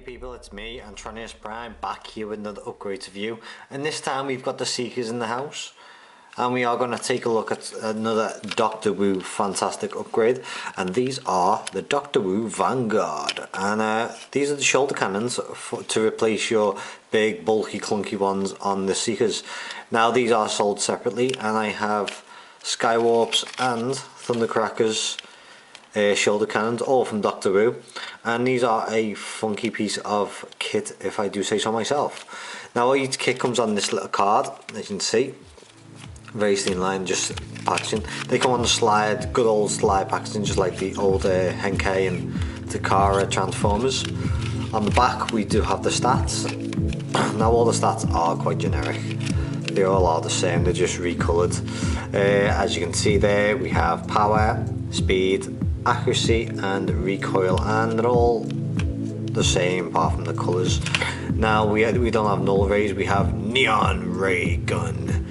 Hey people, it's me, Antronus Prime, back here with another upgrade review, and this time we've got the Seekers in the house, and we are going to take a look at another Doctor Who fantastic upgrade, and these are the Doctor Who Vanguard, and these are the shoulder cannons to replace your big bulky clunky ones on the Seekers. Now these are sold separately, and I have Skywarps and Thundercrackers shoulder cannons, all from Doctor Who, and these are a funky piece of kit if I do say so myself. Now each kit comes on this little card, as you can see, very thin line, just packaging. They come on the slide, good old slide packaging, just like the old Henkei and Takara Transformers. On the back we do have the stats. Now all the stats are quite generic, they all are the same, they're just recoloured. As you can see there, we have power, speed, accuracy and recoil, and they're all the same apart from the colours. Now we don't have null rays, we have neon ray gun,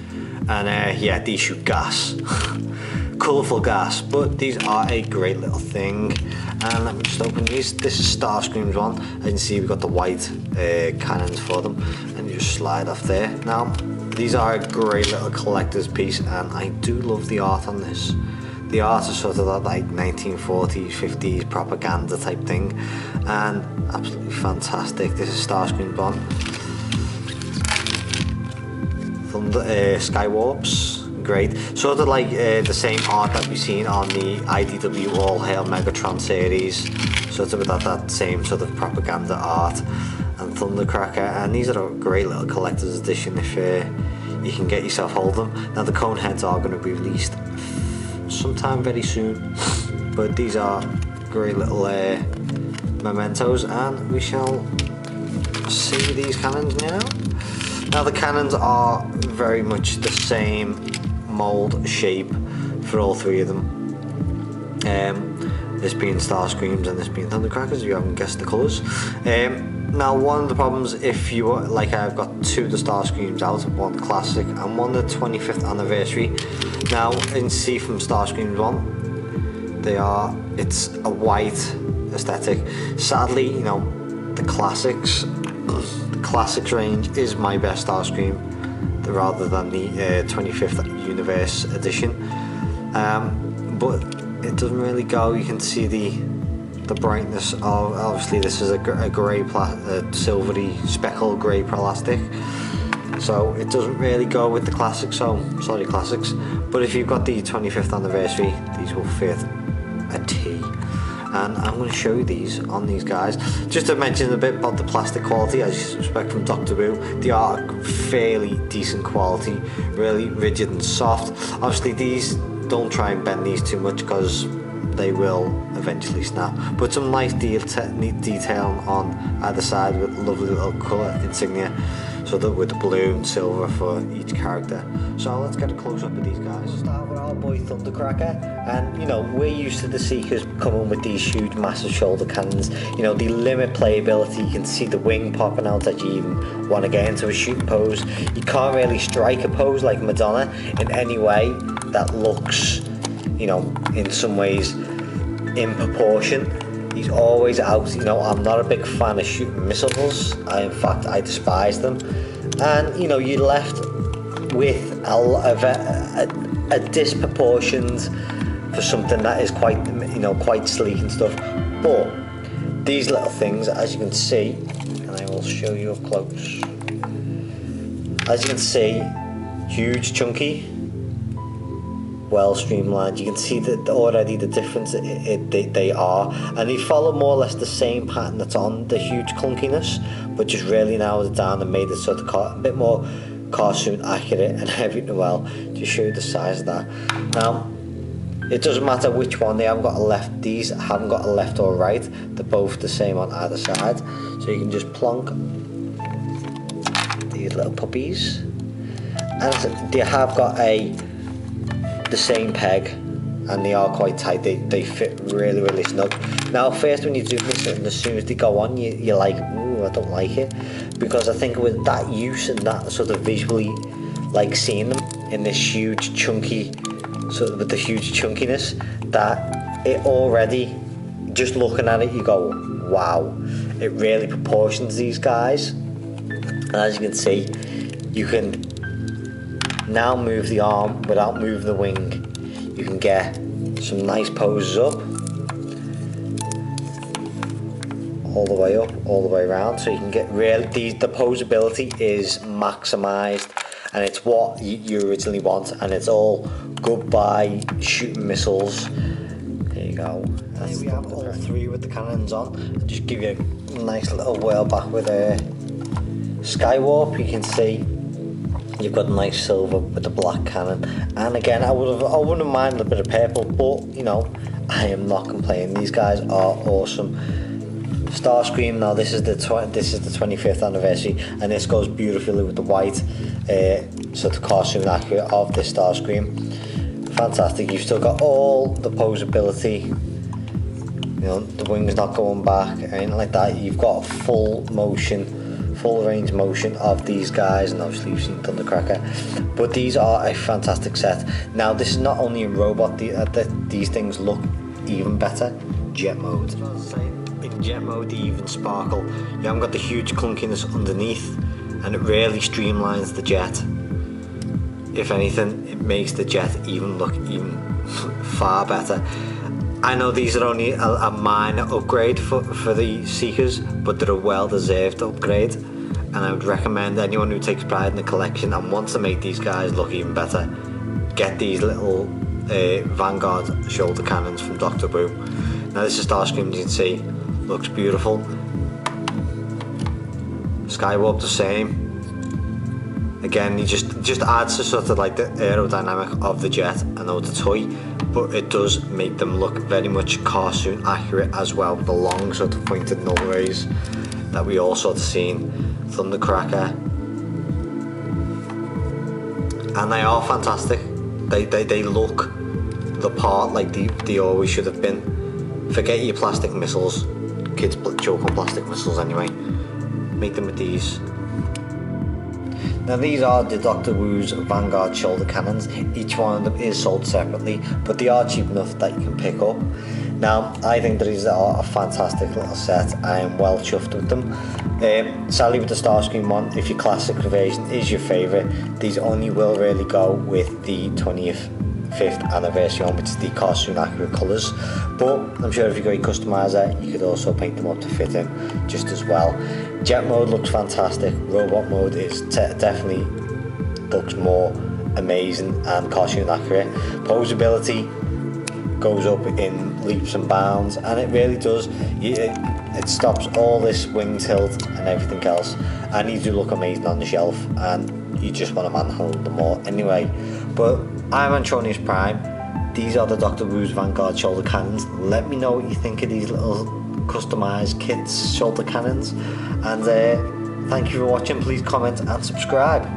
and yeah, these shoot gas. Colourful gas, but these are a great little thing. And let me just open these. This is Startscream's one. As you can see, we've got the white cannons for them, and you just slide off there. Now these are a great little collector's piece, and I do love the art on this. The art is sort of that like 1940s, 50s propaganda type thing, and absolutely fantastic. This is Starscream one. Skywarps, great. Sort of like the same art that we've seen on the IDW All Hail Megatron series, sort of with that same sort of propaganda art. And Thundercracker, and these are a great little collector's edition if you can get yourself hold of them. Now the cone heads are going to be released sometime very soon, but these are great little mementos, and we shall see these cannons now. Now the cannons are very much the same mould shape for all three of them, this being Starscreams and this being Thundercrackers, if you haven't guessed the colours. Now one of the problems, if you like, I've got two of the Starscreams out, one classic and one the 25th anniversary. Now you can see from Starscream 1, it's a white aesthetic. Sadly, you know, the classics range is my best Starscream, rather than the 25th universe edition. But it doesn't really go. You can see the brightness of, obviously this is a grey, silvery speckled grey plastic, so it doesn't really go with the classics. So sorry classics, but if you've got the 25th anniversary, these will fit a T. And I'm going to show you these on these guys. Just to mention a bit about the plastic quality, as you expect from Doctor Who, they are fairly decent quality, really rigid and soft. Obviously these, don't try and bend these too much because they will eventually snap, but some nice detail on either side with lovely little colour insignia, so that with the blue and silver for each character. So let's get a close up of these guys. We'll start with our boy Thundercracker, and you know, we're used to the Seekers coming with these huge massive shoulder cannons. You know, they limit playability. You can see the wing popping out that you even want to get into a shooting pose. You can't really strike a pose like Madonna in any way that looks, you know, in some ways in proportion. He's always out. You know, I'm not a big fan of shooting missiles. In fact, I despise them. And you know, you're left with a disproportioned for something that is quite, you know, quite sleek and stuff. But these little things, as you can see, and I will show you up close. As you can see, huge, chunky, well streamlined. You can see that already the difference they are, and they follow more or less the same pattern that's on the huge clunkiness, but just really narrowed it down and made it sort of a bit more cartoon accurate and everything. Well, to show you the size of that. Now it doesn't matter which one, they haven't got a left, these haven't got a left or right, they're both the same on either side, so you can just plonk these little puppies, and they have got the same peg, and they are quite tight. They fit really, really snug. Now first when you do this, and as soon as they go on, you're like, ooh, I don't like it, because I think with that use and that sort of visually, like seeing them in this huge chunky, sort of with the huge chunkiness, that it already, just looking at it, you go, wow. it really proportions these guys. And as you can see, you can now move the arm without moving the wing. You can get some nice poses up, all the way up, all the way around, so you can get really, the posability is maximized, and it's what you originally want, and it's all good by shooting missiles. There you go. Here we have all three with the cannons on. I'll just give you a nice little whirl back with a Skywarp. You can see you've got nice silver with the black cannon, and again I wouldn't mind a bit of purple, but you know, I am not complaining. These guys are awesome. Startscream, now this is the 25th anniversary, and this goes beautifully with the white, sort of cartoon accurate of this Startscream. Fantastic. You've still got all the posability, you know, the wings not going back or anything like that. You've got full motion, full range motion of these guys, and obviously you've seen Thundercracker, but these are a fantastic set. Now this is not only in robot, these things look even better. Jet mode. In jet mode they even sparkle. You haven't got the huge clunkiness underneath, and it really streamlines the jet. If anything, it makes the jet look even far better. I know these are only a minor upgrade for the Seekers, but they're a well-deserved upgrade, and I would recommend anyone who takes pride in the collection and wants to make these guys look even better, get these little Vanguard shoulder cannons from Dr. Wu. Now this is Startscream, as you can see, looks beautiful. Skywarp the same. Again, he just adds to sort of like the aerodynamic of the jet. I know it's a toy, but it does make them look very much cartoon accurate as well, with the long sort of pointed null rays that we all sort of seen. Thundercracker, and they are fantastic. They look the part like they always should have been. Forget your plastic missiles. Kids joke on plastic missiles anyway. Make them with these. Now these are the Dr. Wu's Vanguard shoulder cannons. Each one of them is sold separately, but they are cheap enough that you can pick up. Now I think that these are a fantastic little set. I am well chuffed with them. Sadly with the Startscream one, if your classic version is your favourite, these only will really go with the 25th anniversary one, which is the cartoon accurate colours, but I'm sure if you got your customizer you could also paint them up to fit in just as well. Jet mode looks fantastic. Robot mode is definitely looks more amazing and cartoon accurate. Posability goes up in leaps and bounds, and it really does. It stops all this wing tilt and everything else, and these do look amazing on the shelf, and you just want to manhandle them all anyway. But I'm Antronus Prime. These are the Dr. Wu's Vanguard shoulder cannons. Let me know what you think of these little customized kits shoulder cannons, and thank you for watching. Please comment and subscribe.